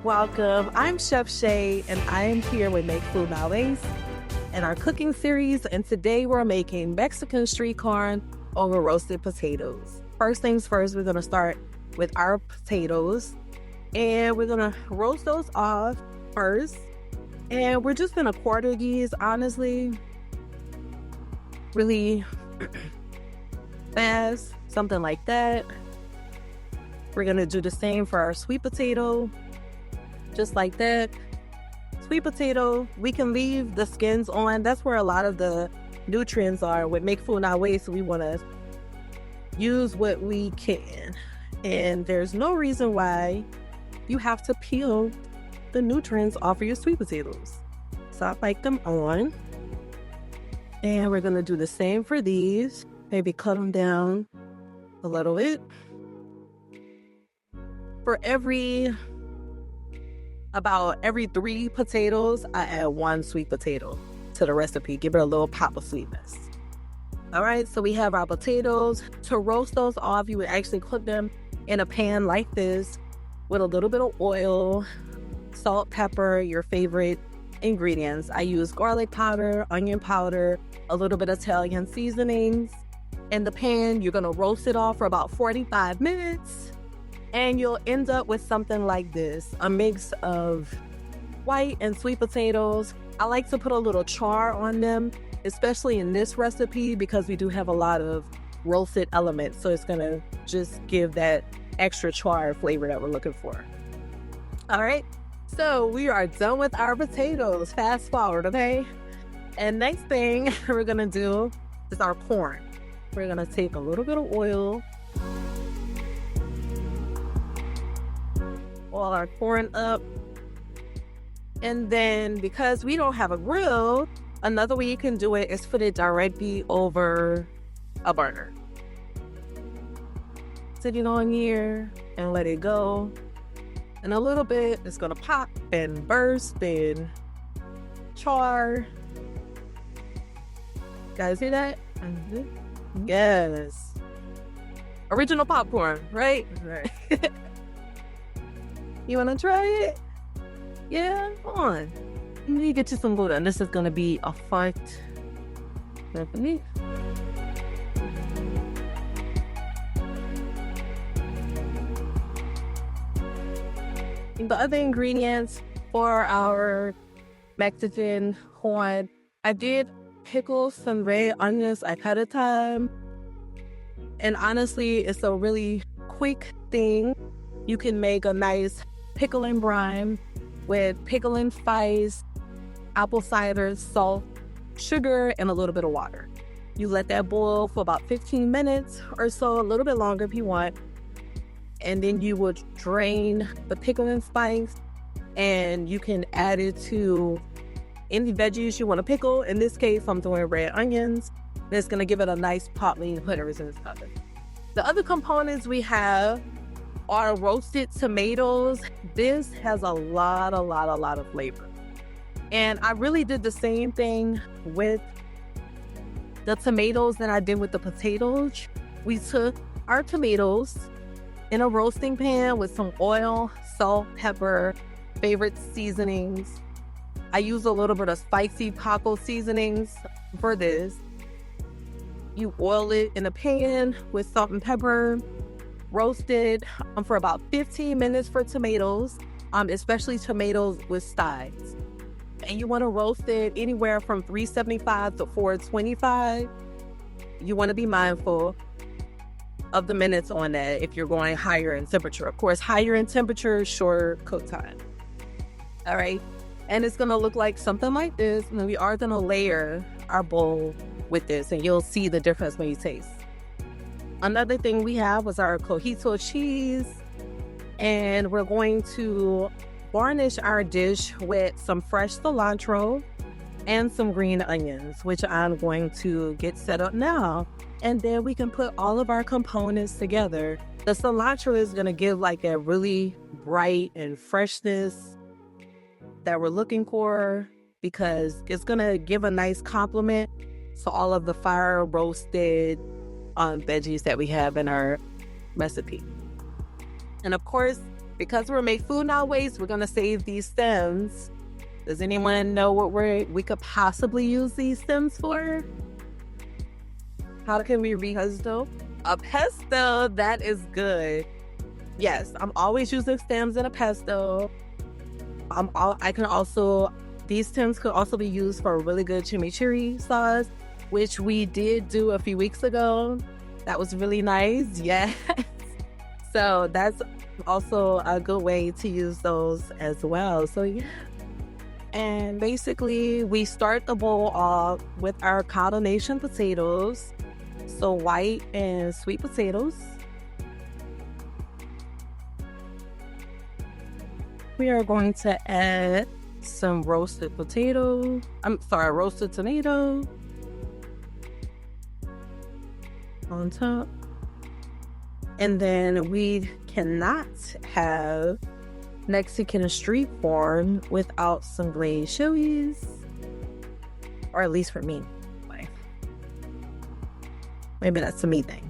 Welcome. I'm Chef Shay, and I am here with Make Food Nowadays in our cooking series. And today we're making Mexican street corn over roasted potatoes. First things first, we're going to start with our potatoes, and we're going to roast those off first. And we're just going to quarter these, honestly, really fast, something like that. We're going to do the same for our sweet potato. Just like that. Sweet potato, we can leave the skins on. That's where a lot of the nutrients are. With Make Food Not Waste, we want to use what we can. And there's no reason why you have to peel the nutrients off of your sweet potatoes. So I like them on. And we're going to do the same for these. Maybe cut them down a little bit. For about every 3 potatoes, I add 1 sweet potato to the recipe. Give it a little pop of sweetness. All right, so we have our potatoes. To roast those off, you would actually cook them in a pan like this with a little bit of oil, salt, pepper, your favorite ingredients. I use garlic powder, onion powder, a little bit of Italian seasonings. In the pan, you're gonna roast it off for about 45 minutes. And you'll end up with something like this, a mix of white and sweet potatoes. I like to put a little char on them, especially in this recipe because we do have a lot of roasted elements. So it's gonna just give that extra char flavor that we're looking for. All right, so we are done with our potatoes. Fast forward, okay? And next thing we're gonna do is our corn. We're gonna take a little bit of oil, all our corn up, and then because we don't have a grill, another way you can do it is put it directly over a burner. Sit it on here and let it go. In a little bit, it's gonna pop and burst and char. Guys hear that? Yes. Original popcorn, right? Right. You want to try it? Yeah, come on. Let me get you some Gouda. And this is going to be a fight. The other ingredients for our Mexican corn, I did pickle some red onions ahead of time. And honestly, it's a really quick thing. You can make a nice pickle and brine with pickle and spice, apple cider, salt, sugar, and a little bit of water. You let that boil for about 15 minutes or so, a little bit longer if you want. And then you would drain the pickle and spice, and you can add it to any veggies you want to pickle. In this case, I'm doing red onions. That's going to give it a nice pop when you put everything in the oven. The other components we have are roasted tomatoes. This has a lot of flavor. And I really did the same thing with the tomatoes that I did with the potatoes. We took our tomatoes in a roasting pan with some oil, salt, pepper, favorite seasonings. I use a little bit of spicy taco seasonings for this. You oil it in a pan with salt and pepper. Roast it for about 15 minutes for tomatoes, especially tomatoes with sides. And you want to roast it anywhere from 375 to 425. You want to be mindful of the minutes on that if you're going higher in temperature. Of course, higher in temperature, shorter cook time. All right. And it's going to look like something like this. And we are going to layer our bowl with this, and you'll see the difference when you taste. Another thing we have was our cojito cheese, and we're going to garnish our dish with some fresh cilantro and some green onions, which I'm going to get set up now. And then we can put all of our components together. The cilantro is going to give like a really bright and freshness that we're looking for, because it's going to give a nice complement to all of the fire roasted veggies that we have in our recipe. And of course, because we're make food not waste, we're gonna save these stems. Does anyone know what we could possibly use these stems for? How can we pesto? A pesto, that is good. Yes, I'm always using stems in a pesto. These stems could also be used for a really good chimichurri sauce, which we did do a few weeks ago. That was really nice. Yes. So that's also a good way to use those as well. So yeah. And basically, we start the bowl off with our combination potatoes. So white and sweet potatoes. We are going to add some roasted tomato. On top. And then we cannot have Mexican street corn without some glazed chilies. Or at least for me. Maybe that's a me thing.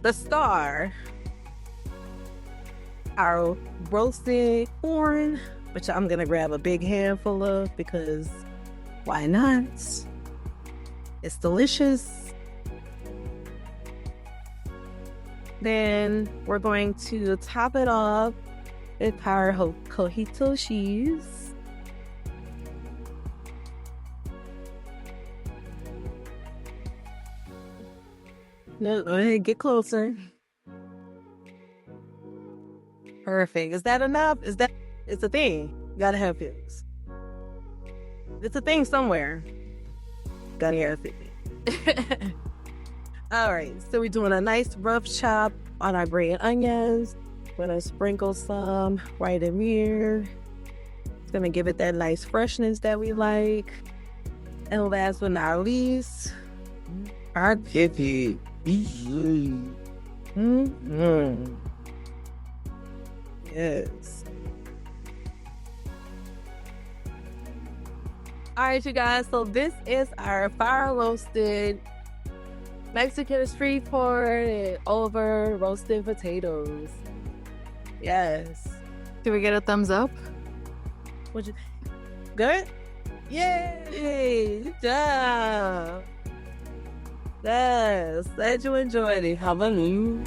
The star, our roasted corn, which I'm gonna grab a big handful of because why not? It's delicious. Then we're going to top it off with our cojito cheese. No, go ahead, get closer. Perfect. Is that enough? It's a thing. You gotta have this. It's a thing somewhere. Gotta have it. All right, so we're doing a nice rough chop on our bread onions. We're gonna sprinkle some right in here. It's gonna give it that nice freshness that we like. And last but not least, our chippy. Yes. All right, you guys. So this is our fire roasted Mexican street corn and over roasted potatoes. Yes. Do we get a thumbs up? What'd you think? Good? Yay! Good job. Yes. Glad you enjoyed it. How about you?